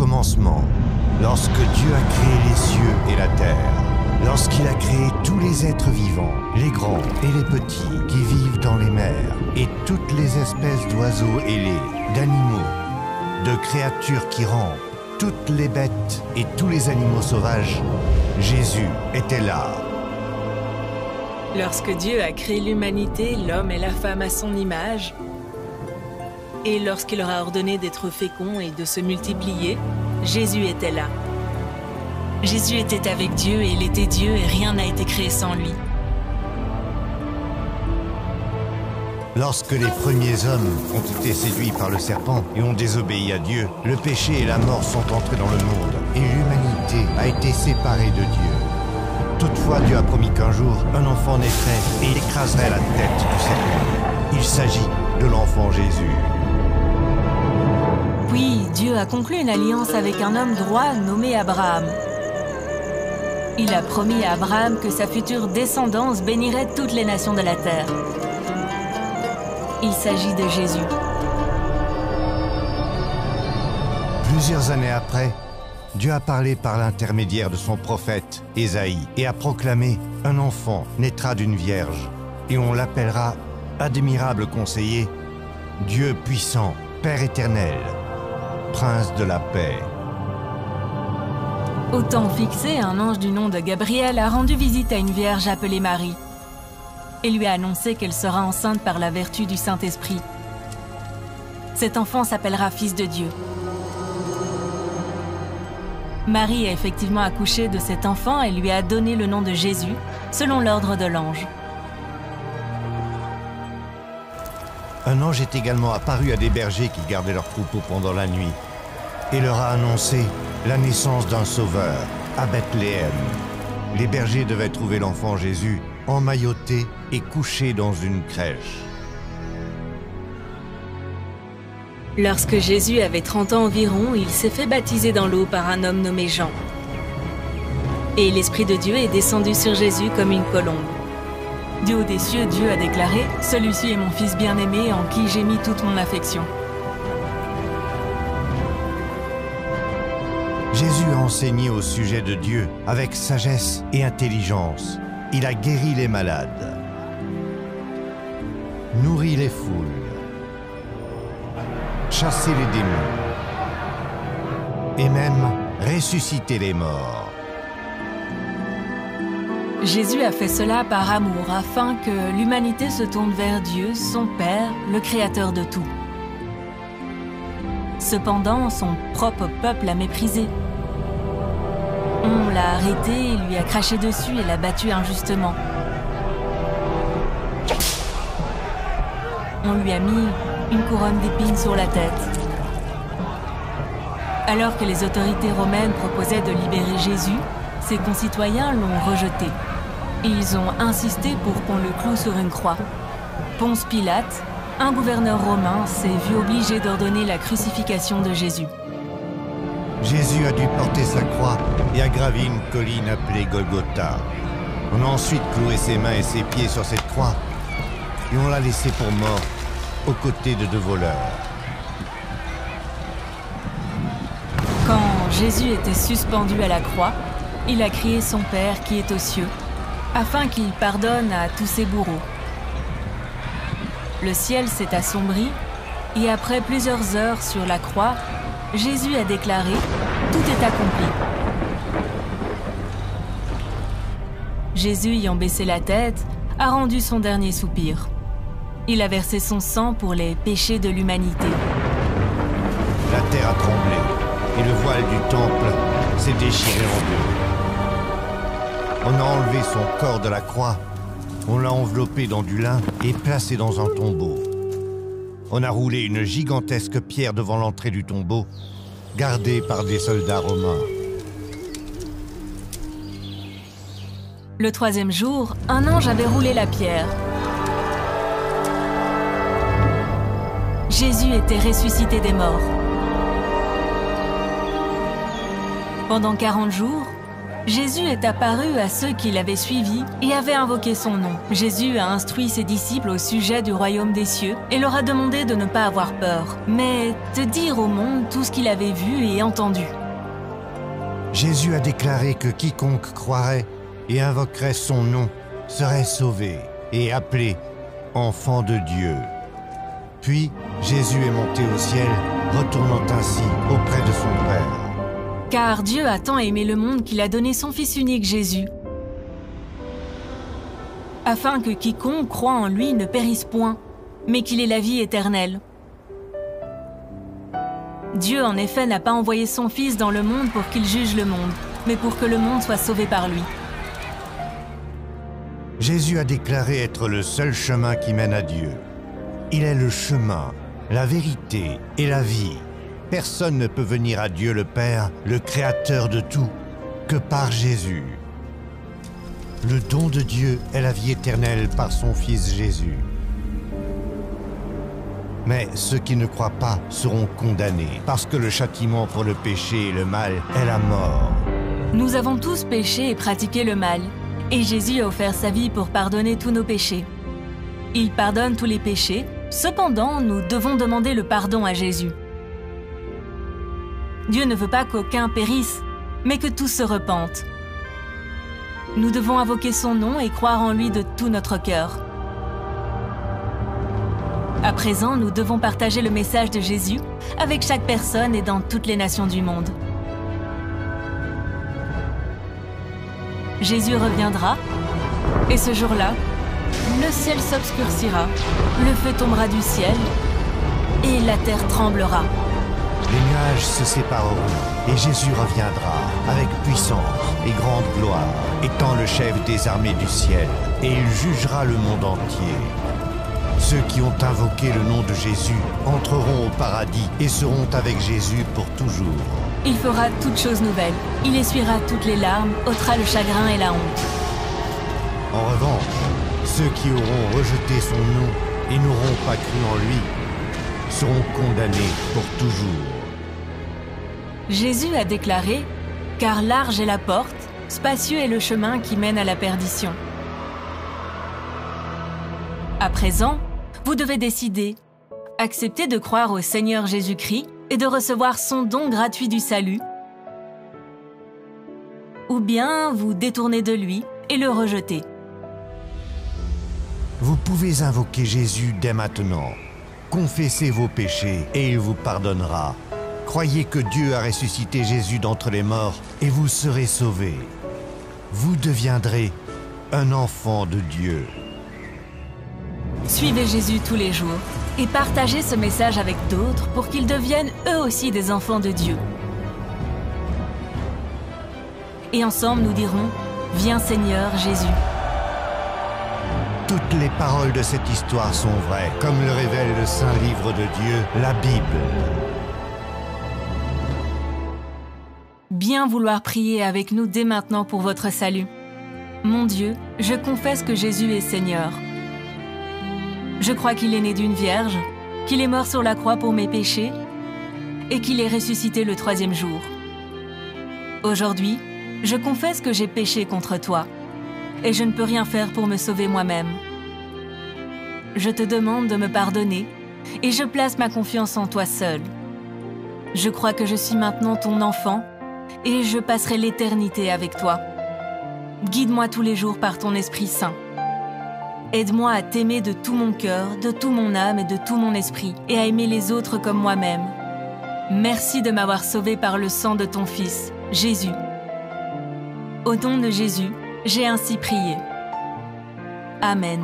commencement, lorsque Dieu a créé les cieux et la terre, lorsqu'il a créé tous les êtres vivants, les grands et les petits qui vivent dans les mers, et toutes les espèces d'oiseaux ailés, d'animaux, de créatures qui rampent, toutes les bêtes et tous les animaux sauvages, Jésus était là. Lorsque Dieu a créé l'humanité, l'homme et la femme à son image, et lorsqu'il leur a ordonné d'être féconds et de se multiplier, Jésus était là. Jésus était avec Dieu et il était Dieu et rien n'a été créé sans lui. Lorsque les premiers hommes ont été séduits par le serpent et ont désobéi à Dieu, le péché et la mort sont entrés dans le monde et l'humanité a été séparée de Dieu. Toutefois, Dieu a promis qu'un jour, un enfant naîtrait et il écraserait la tête du serpent. Il s'agit de l'enfant Jésus. Puis, Dieu a conclu une alliance avec un homme droit nommé Abraham. Il a promis à Abraham que sa future descendance bénirait toutes les nations de la terre. Il s'agit de Jésus. Plusieurs années après, Dieu a parlé par l'intermédiaire de son prophète, Ésaïe, et a proclamé « Un enfant naîtra d'une vierge, et on l'appellera admirable conseiller, Dieu puissant, Père éternel, Prince de la paix. » Au temps fixé, un ange du nom de Gabriel a rendu visite à une vierge appelée Marie et lui a annoncé qu'elle sera enceinte par la vertu du Saint-Esprit. Cet enfant s'appellera Fils de Dieu. Marie a effectivement accouché de cet enfant et lui a donné le nom de Jésus, selon l'ordre de l'ange. Un ange est également apparu à des bergers qui gardaient leurs troupeaux pendant la nuit et leur a annoncé la naissance d'un sauveur à Bethléem. Les bergers devaient trouver l'enfant Jésus emmailloté et couché dans une crèche. Lorsque Jésus avait 30 ans environ, il s'est fait baptiser dans l'eau par un homme nommé Jean. Et l'Esprit de Dieu est descendu sur Jésus comme une colombe. Du haut des cieux, Dieu a déclaré « Celui-ci est mon Fils bien-aimé en qui j'ai mis toute mon affection. » Jésus a enseigné au sujet de Dieu avec sagesse et intelligence. Il a guéri les malades, nourri les foules, chassé les démons et même ressuscité les morts. Jésus a fait cela par amour, afin que l'humanité se tourne vers Dieu, son Père, le Créateur de tout. Cependant, son propre peuple l'a méprisé. On l'a arrêté, lui a craché dessus et l'a battu injustement. On lui a mis une couronne d'épines sur la tête. Alors que les autorités romaines proposaient de libérer Jésus, ses concitoyens l'ont rejeté. Ils ont insisté pour qu'on le cloue sur une croix. Ponce Pilate, un gouverneur romain, s'est vu obligé d'ordonner la crucifixion de Jésus. Jésus a dû porter sa croix et a gravi une colline appelée Golgotha. On a ensuite cloué ses mains et ses pieds sur cette croix et on l'a laissé pour mort aux côtés de 2 voleurs. Quand Jésus était suspendu à la croix, il a crié son Père qui est aux cieux, afin qu'il pardonne à tous ses bourreaux. Le ciel s'est assombri et après plusieurs heures sur la croix, Jésus a déclaré « Tout est accompli ». Jésus, ayant baissé la tête, a rendu son dernier soupir. Il a versé son sang pour les péchés de l'humanité. La terre a tremblé et le voile du temple s'est déchiré en deux. On a enlevé son corps de la croix, on l'a enveloppé dans du lin et placé dans un tombeau. On a roulé une gigantesque pierre devant l'entrée du tombeau, gardée par des soldats romains. Le 3e jour, un ange avait roulé la pierre. Jésus était ressuscité des morts. Pendant 40 jours, Jésus est apparu à ceux qui l'avaient suivi et avaient invoqué son nom. Jésus a instruit ses disciples au sujet du royaume des cieux et leur a demandé de ne pas avoir peur, mais de dire au monde tout ce qu'il avait vu et entendu. Jésus a déclaré que quiconque croirait et invoquerait son nom serait sauvé et appelé enfant de Dieu. Puis Jésus est monté au ciel, retournant ainsi auprès de son Père. Car Dieu a tant aimé le monde qu'il a donné son Fils unique Jésus, afin que quiconque croit en lui ne périsse point, mais qu'il ait la vie éternelle. Dieu, en effet, n'a pas envoyé son Fils dans le monde pour qu'il juge le monde, mais pour que le monde soit sauvé par lui. Jésus a déclaré être le seul chemin qui mène à Dieu. Il est le chemin, la vérité et la vie. Personne ne peut venir à Dieu le Père, le Créateur de tout, que par Jésus. Le don de Dieu est la vie éternelle par son Fils Jésus. Mais ceux qui ne croient pas seront condamnés, parce que le châtiment pour le péché et le mal est la mort. Nous avons tous péché et pratiqué le mal, et Jésus a offert sa vie pour pardonner tous nos péchés. Il pardonne tous les péchés, cependant nous devons demander le pardon à Jésus. Dieu ne veut pas qu'aucun périsse, mais que tous se repentent. Nous devons invoquer son nom et croire en lui de tout notre cœur. À présent, nous devons partager le message de Jésus avec chaque personne et dans toutes les nations du monde. Jésus reviendra, et ce jour-là, le ciel s'obscurcira, le feu tombera du ciel, et la terre tremblera. Les nuages se sépareront, et Jésus reviendra avec puissance et grande gloire, étant le chef des armées du ciel, et il jugera le monde entier. Ceux qui ont invoqué le nom de Jésus entreront au paradis et seront avec Jésus pour toujours. Il fera toutes choses nouvelles. Il essuiera toutes les larmes, ôtera le chagrin et la honte. En revanche, ceux qui auront rejeté son nom et n'auront pas cru en lui seront condamnés pour toujours. Jésus a déclaré « Car large est la porte, spacieux est le chemin qui mène à la perdition. » À présent, vous devez décider. Acceptez de croire au Seigneur Jésus-Christ et de recevoir son don gratuit du salut, ou bien vous détournez de lui et le rejetez. Vous pouvez invoquer Jésus dès maintenant. Confessez vos péchés et il vous pardonnera. Croyez que Dieu a ressuscité Jésus d'entre les morts et vous serez sauvés. Vous deviendrez un enfant de Dieu. Suivez Jésus tous les jours et partagez ce message avec d'autres pour qu'ils deviennent eux aussi des enfants de Dieu. Et ensemble nous dirons « Viens Seigneur Jésus ». Toutes les paroles de cette histoire sont vraies, comme le révèle le Saint Livre de Dieu, la Bible. Bien vouloir prier avec nous dès maintenant pour votre salut. Mon Dieu, je confesse que Jésus est Seigneur. Je crois qu'il est né d'une vierge, qu'il est mort sur la croix pour mes péchés et qu'il est ressuscité le 3e jour. Aujourd'hui, je confesse que j'ai péché contre toi et je ne peux rien faire pour me sauver moi-même. Je te demande de me pardonner et je place ma confiance en toi seul. Je crois que je suis maintenant ton enfant et je passerai l'éternité avec toi. Guide-moi tous les jours par ton Esprit Saint. Aide-moi à t'aimer de tout mon cœur, de toute mon âme et de tout mon esprit, et à aimer les autres comme moi-même. Merci de m'avoir sauvé par le sang de ton Fils, Jésus. Au nom de Jésus, j'ai ainsi prié. Amen.